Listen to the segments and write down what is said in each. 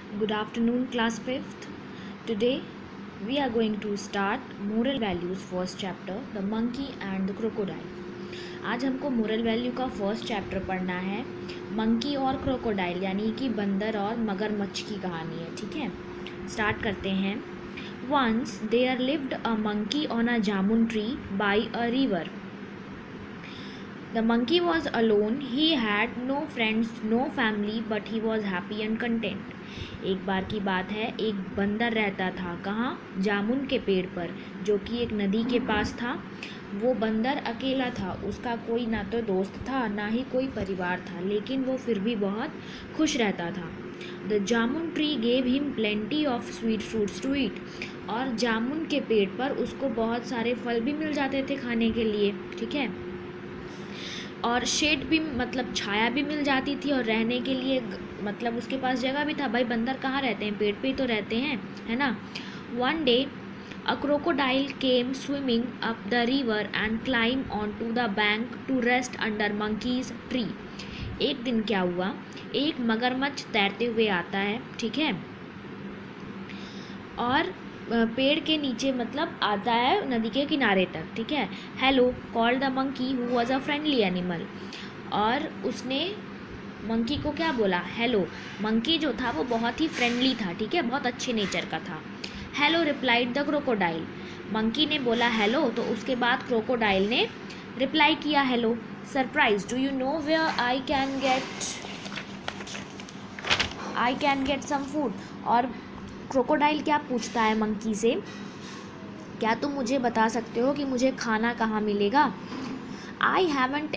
Good afternoon, class 5th. Today we are going to start moral values first chapter, the monkey and the crocodile. आज हमको moral value का first chapter पढ़ना है. Monkey और crocodile यानी कि बंदर और मगरमच्छ की कहानी है. ठीक है, स्टार्ट करते हैं. Once there lived a monkey on a jamun tree by a river. The monkey was alone. He had no friends, no family, but he was happy and content. एक बार की बात है, एक बंदर रहता था. कहाँ? जामुन के पेड़ पर, जो कि एक नदी के पास था. वो बंदर अकेला था. उसका कोई ना तो दोस्त था, ना ही कोई परिवार था, लेकिन वो फिर भी बहुत खुश रहता था. The jamun tree gave him plenty of sweet fruits to eat. और जामुन के पेड़ पर उसको बहुत सारे फल भी मिल जाते थे खाने के लिए. ठीक है, और शेड भी मतलब छाया भी मिल जाती थी, और रहने के लिए मतलब उसके पास जगह भी था. भाई बंदर कहाँ रहते हैं? पेड़ पे ही तो रहते हैं, है ना. One day a crocodile came swimming up the river and climb on to the bank to rest under monkey's tree. एक दिन क्या हुआ, एक मगरमच्छ तैरते हुए आता है. ठीक है, और पेड़ के नीचे मतलब आता है नदी के किनारे तक. ठीक है, hello called the monkey who was a friendly animal. और उसने मंकी को क्या बोला? हेलो. मंकी जो था वो बहुत ही फ्रेंडली था. ठीक है, बहुत अच्छे नेचर का था. Hello replied the crocodile. Monkey ने बोला हेलो, तो उसके बाद क्रोकोडाइल ने रिप्लाई किया hello. Surprise, do you know where I can get some food. और क्रोकोडाइल क्या पूछता है मंकी से? क्या तुम मुझे बता सकते हो कि मुझे खाना कहाँ मिलेगा? I haven't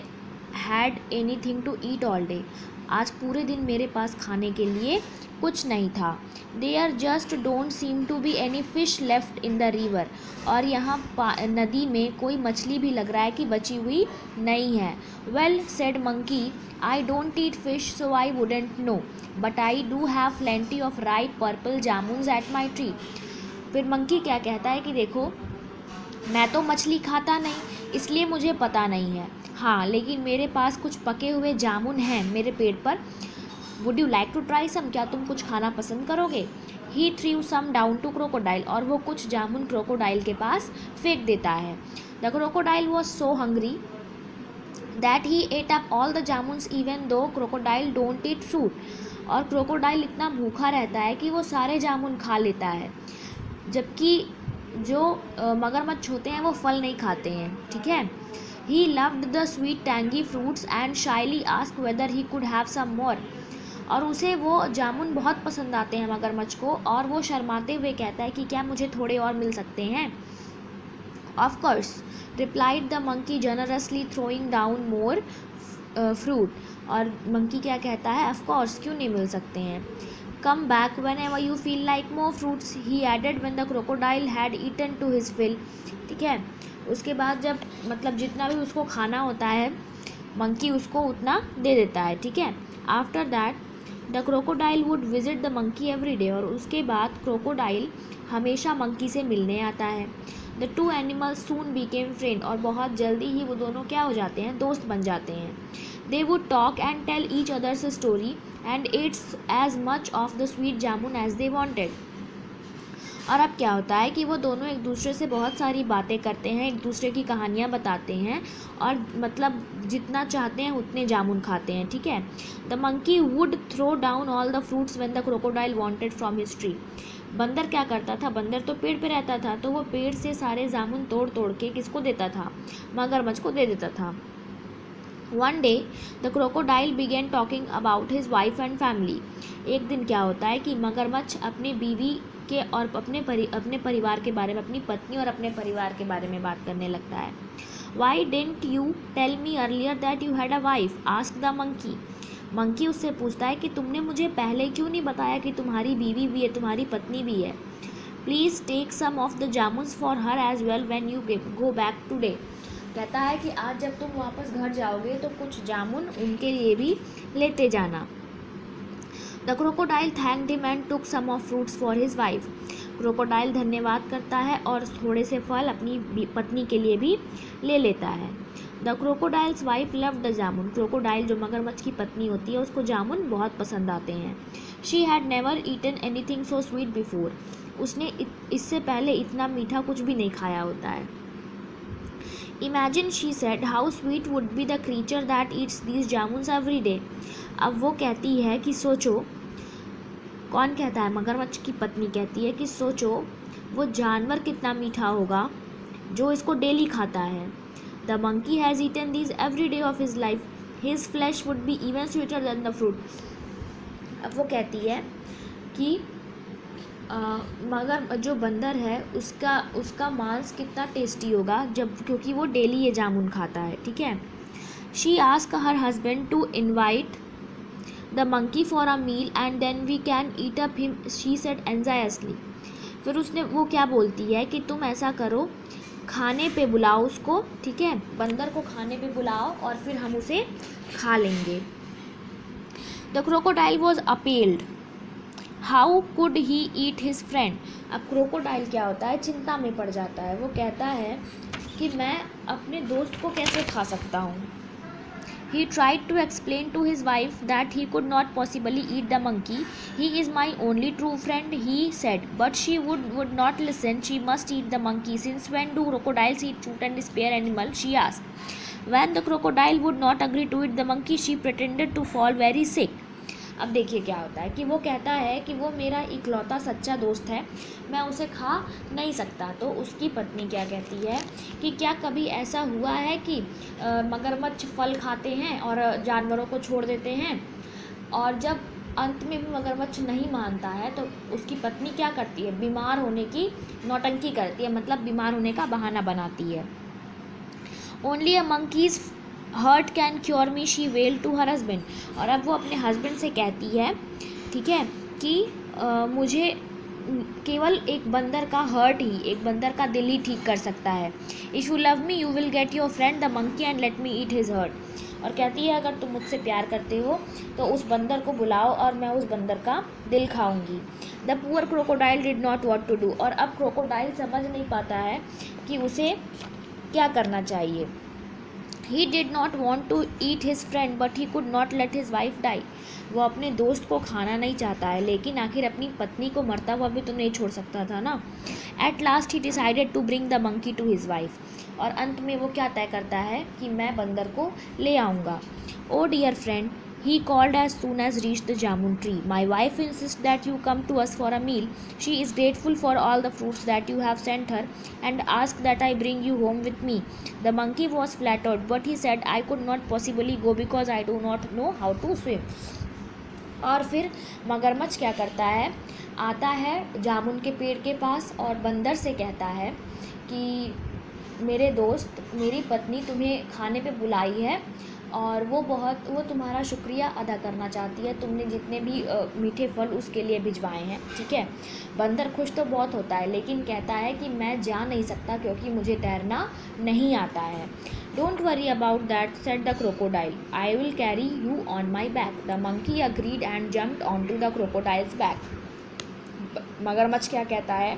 had anything to eat all day. आज पूरे दिन मेरे पास खाने के लिए कुछ नहीं था. There just don't seem to be any fish left in the river. और यहाँ नदी में कोई मछली भी लग रहा है कि बची हुई नहीं है. Well said monkey, I don't eat fish so I wouldn't know, but I do have plenty of ripe purple jamuns at my tree. फिर मंकी क्या कहता है कि देखो, मैं तो मछली खाता नहीं, इसलिए मुझे पता नहीं है. हाँ, लेकिन मेरे पास कुछ पके हुए जामुन हैं मेरे पेड़ पर. Would you like to try some. क्या तुम कुछ खाना पसंद करोगे? He threw some down to crocodile. और वो कुछ जामुन क्रोकोडाइल के पास फेंक देता है. The crocodile was so hungry that he ate up all the jamuns even though crocodile don't eat fruit. और क्रोकोडाइल इतना भूखा रहता है कि वो सारे जामुन खा लेता है, जबकि जो मगरमच्छ होते हैं वो फल नहीं खाते हैं. ठीक है, he loved the sweet tangy fruits and shyly ask whether he could have some more. और उसे वो जामुन बहुत पसंद आते हैं मगरमच्छ को, और वो शर्माते हुए कहता है कि क्या मुझे थोड़े और मिल सकते हैं? Of course replied the monkey generously throwing down more fruit. और मंकी क्या कहता है? ऑफ कोर्स, क्यों नहीं मिल सकते हैं. Come back whenever you feel like more fruits, he added when the crocodile had eaten to his fill. ठीक है, उसके बाद जब मतलब जितना भी उसको खाना होता है, मंकी उसको उतना दे देता है. ठीक है, after that the crocodile would visit the monkey every day. और उसके बाद क्रोकोडाइल हमेशा मंकी से मिलने आता है. The two animals soon became friend. और बहुत जल्दी ही वो दोनों क्या हो जाते हैं? दोस्त बन जाते हैं. They would talk and tell each others story and it's as much of the sweet jamun as they wanted. और अब क्या होता है कि वो दोनों एक दूसरे से बहुत सारी बातें करते हैं, एक दूसरे की कहानियाँ बताते हैं, और मतलब जितना चाहते हैं उतने जामुन खाते हैं. ठीक है, the monkey would throw down all the fruits when the crocodile wanted from his tree. बंदर क्या करता था? बंदर तो पेड़ पे रहता था, तो वो पेड़ से सारे जामुन तोड़ तोड़ के किसको देता था? मगरमच्छ को दे देता था. One day the crocodile began talking about his wife and family. एक दिन क्या होता है कि मगरमच्छ अपनी बीवी के और अपने परिवार के बारे में, अपनी पत्नी और अपने परिवार के बारे में बात करने लगता है. Why didn't you tell me earlier that you had a wife, ask the monkey. मंकी उससे पूछता है कि तुमने मुझे पहले क्यों नहीं बताया कि तुम्हारी बीवी भी है, तुम्हारी पत्नी भी है. Please take some of the jamuns for her as well when you go back today. कहता है कि आज जब तुम वापस घर जाओगे तो कुछ जामुन उनके लिए भी लेते जाना. The crocodile thanked him and took some of fruits for his wife. क्रोकोडाइल धन्यवाद करता है और थोड़े से फल अपनी पत्नी के लिए भी ले लेता है। The crocodiles wife love the jamun. Crocodile जो मगरमच्छ की पत्नी होती है उसको जामुन बहुत पसंद आते हैं। She had never eaten anything so sweet before. उसने इससे पहले इतना मीठा कुछ भी नहीं खाया होता है। Imagine, she said, how sweet would be the creature that eats these jamuns every day. अब वो कहती है कि सोचो, कौन कहता है? मगरमच्छ की पत्नी कहती है कि सोचो वो जानवर कितना मीठा होगा जो इसको डेली खाता है। The monkey has eaten these every day of his life. His flesh would be even sweeter than the fruit. अब वो कहती है कि मगर जो बंदर है उसका मांस कितना टेस्टी होगा क्योंकि वो डेली ये जामुन खाता है, ठीक है। She ask her husband to invite the monkey for a meal and then we can eat up him, she said anxiously. फिर वो क्या बोलती है कि तुम ऐसा करो, खाने पे बुलाओ उसको, ठीक है, बंदर को खाने पे बुलाओ और फिर हम उसे खा लेंगे। The crocodile was appealed, how could he eat his friend. अब क्रोकोडाइल क्या होता है, चिंता में पड़ जाता है। वो कहता है कि मैं अपने दोस्त को कैसे खा सकता हूँ। He tried to explain to his wife that he could not possibly eat the monkey, he is my only true friend, he said, but she would not listen, she must eat the monkey, since when do crocodiles eat fruit and spare animal, she asked. When the crocodile would not agree to eat the monkey, she pretended to fall very sick. अब देखिए क्या होता है कि वो कहता है कि वो मेरा इकलौता सच्चा दोस्त है, मैं उसे खा नहीं सकता। तो उसकी पत्नी क्या कहती है कि क्या कभी ऐसा हुआ है कि मगरमच्छ फल खाते हैं और जानवरों को छोड़ देते हैं, और जब अंत में भी मगरमच्छ नहीं मानता है तो उसकी पत्नी क्या करती है, बीमार होने की नौटंकी करती है, मतलब बीमार होने का बहाना बनाती है। Only a monkey's heart can cure me, she wail to her husband. और अब वो अपने हस्बैंड से कहती है, ठीक है, कि मुझे केवल एक बंदर का हर्ट ही, एक बंदर का दिल ही ठीक कर सकता है। If you love me you will get your friend the monkey and let me eat his heart. और कहती है अगर तुम मुझसे प्यार करते हो तो उस बंदर को बुलाओ और मैं उस बंदर का दिल खाऊंगी। The poor crocodile did not what to do. और अब क्रोकोडाइल समझ नहीं पाता है कि उसे क्या करना चाहिए। He did not want to eat his friend, but he could not let his wife die. वो अपने दोस्त को खाना नहीं चाहता है, लेकिन आखिर अपनी पत्नी को मरता हुआ भी तो नहीं छोड़ सकता था ना। At last he decided to bring the monkey to his wife. और अंत में वो क्या तय करता है कि मैं बंदर को ले आऊँगा। Oh dear friend, he called as soon as reached the jamun tree. My wife insists that you come to us for a meal. She is grateful for all the fruits that you have sent her and asked that I bring you home with me. The monkey was flattered, but he said I could not possibly go because I do not know how to swim. और फिर मगरमच्छ क्या करता है, आता है जामुन के पेड़ के पास और बंदर से कहता है कि मेरे दोस्त, मेरी पत्नी तुम्हें खाने पे बुलाई है और वो तुम्हारा शुक्रिया अदा करना चाहती है, तुमने जितने भी मीठे फल उसके लिए भिजवाए हैं, ठीक है। बंदर खुश तो बहुत होता है लेकिन कहता है कि मैं जा नहीं सकता क्योंकि मुझे तैरना नहीं आता है। Don't worry about that, said the crocodile, I will carry you on my back. The monkey agreed and jumped on to the crocodile's back. मगरमच्छ क्या कहता है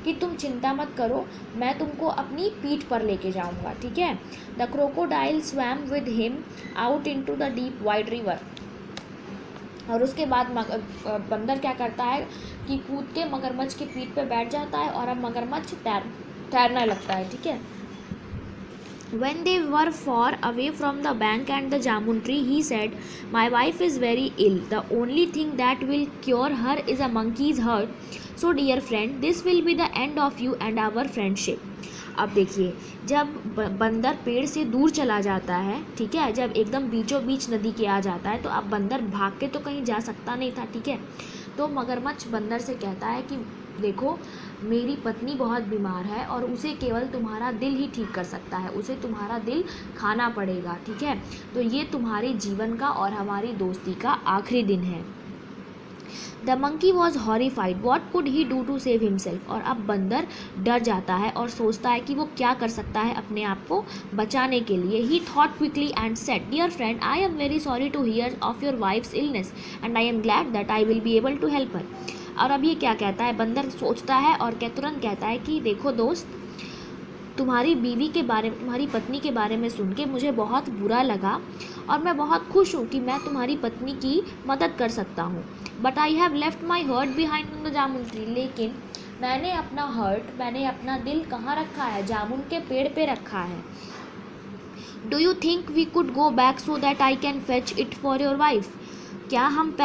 कि तुम चिंता मत करो, मैं तुमको अपनी पीठ पर लेके जाऊंगा, ठीक है। The crocodile swum with him out into the deep wide river. और उसके बाद बंदर क्या करता है कि कूद के मगरमच्छ की पीठ पे बैठ जाता है और अब मगरमच्छ तैरने लगता है, ठीक है। When they were far away from the bank and the jamun tree, he said, my wife is very ill. The only thing that will cure her is a monkey's hurt. So dear friend, this will be the end of you and our friendship. अब देखिए, जब बंदर पेड़ से दूर चला जाता है, ठीक है, जब एकदम बीचों बीच नदी के आ जाता है तो अब बंदर भाग के तो कहीं जा सकता नहीं था, ठीक है। तो मगरमच्छ बंदर से कहता है कि देखो मेरी पत्नी बहुत बीमार है और उसे केवल तुम्हारा दिल ही ठीक कर सकता है, उसे तुम्हारा दिल खाना पड़ेगा, ठीक है। तो ये तुम्हारे जीवन का और हमारी दोस्ती का आखिरी दिन है। The monkey was horrified, what could he do to save himself. और अब बंदर डर जाता है और सोचता है कि वो क्या कर सकता है अपने आप को बचाने के लिए। He thought quickly and said, dear friend, I am very sorry to hear of your wife's illness and I am glad that I will be able to help her. और अब ये क्या कहता है, बंदर सोचता है और तुरंत कहता है कि देखो दोस्त, तुम्हारी बीवी के बारे में, तुम्हारी पत्नी के बारे में सुन के मुझे बहुत बुरा लगा और मैं बहुत खुश हूँ कि मैं तुम्हारी पत्नी की मदद कर सकता हूँ। But I have left my hurt behind in the jamun tree, लेकिन मैंने अपना दिल कहाँ रखा है, जामुन के पेड़ पे रखा है। Do you think we could go back so that I can fetch it for your wife. क्या हम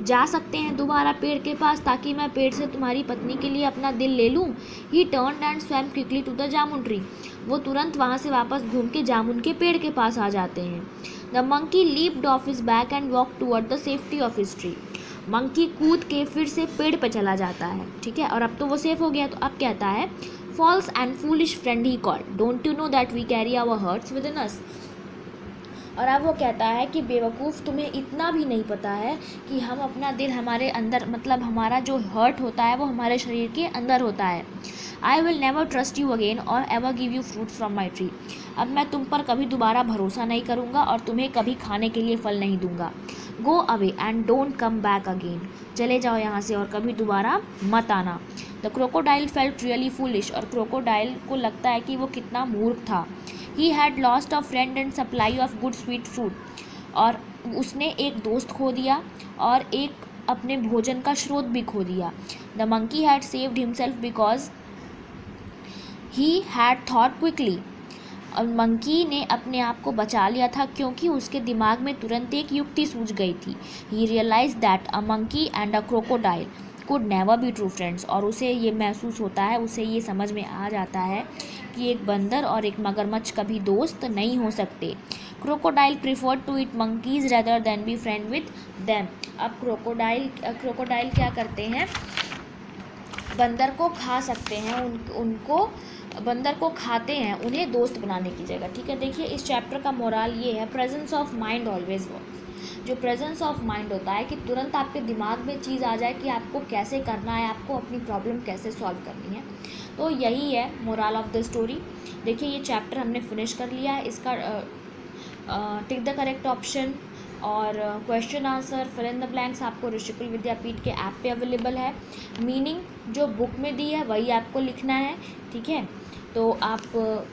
जा सकते हैं दोबारा पेड़ के पास ताकि मैं पेड़ से तुम्हारी पत्नी के लिए अपना दिल ले लूँ। He turn and swam quickly to the jamun tree, वो तुरंत वहाँ से वापस घूम के जामुन के पेड़ के पास आ जाते हैं। The monkey leaped of his back and walk toward the safety of his tree, monkey कूद के फिर से पेड़ पर चला जाता है, ठीक है। और अब तो वो सेफ हो गया, तो अब कहता है, false and foolish friend he called, don't you know that we carry our hearts within us. और अब वो कहता है कि बेवकूफ़, तुम्हें इतना भी नहीं पता है कि हम अपना दिल हमारे अंदर, मतलब हमारा जो हर्ट होता है वो हमारे शरीर के अंदर होता है। I will never trust you again or ever give you fruits from my tree, अब मैं तुम पर कभी दोबारा भरोसा नहीं करूँगा और तुम्हें कभी खाने के लिए फल नहीं दूंगा। Go away and don't come back again, चले जाओ यहाँ से और कभी दोबारा मत आना। The crocodile felt really foolish, और क्रोकोडाइल को लगता है कि वो कितना मूर्ख था। He had lost a friend and supply of good sweet fruit, और उसने एक दोस्त खो दिया और एक अपने भोजन का स्रोत भी खो दिया। The monkey had saved himself because he had thought quickly, और मंकी ने अपने आप को बचा लिया था क्योंकि उसके दिमाग में तुरंत एक युक्ति सूझ गई थी। He realise that a monkey and a crocodile could never be true friends, और उसे ये महसूस होता है, उसे ये समझ में आ जाता है कि एक बंदर और एक मगरमच्छ कभी दोस्त नहीं हो सकते। Crocodile preferred to eat monkeys rather than be friend with them. अब क्रोकोडाइल क्या करते हैं, बंदर को खा सकते हैं, उनको बंदर को खाते हैं उन्हें दोस्त बनाने की जगह, ठीक है। देखिए इस चैप्टर का मोरल ये है, presence of mind always works. जो प्रेजेंस ऑफ माइंड होता है कि तुरंत आपके दिमाग में चीज़ आ जाए कि आपको कैसे करना है, आपको अपनी प्रॉब्लम कैसे सॉल्व करनी है, तो यही है मोरल ऑफ द स्टोरी। देखिए ये चैप्टर हमने फिनिश कर लिया है, इसका टिक द करेक्ट ऑप्शन और question answer fill in the blanks आपको ऋषिकुल विद्यापीठ के ऐप पे अवेलेबल है। मीनिंग जो बुक में दी है वही आपको लिखना है, ठीक है। तो आप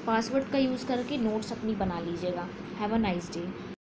पासवर्ड का यूज़ करके नोट्स अपनी बना लीजिएगा। Have a nice day.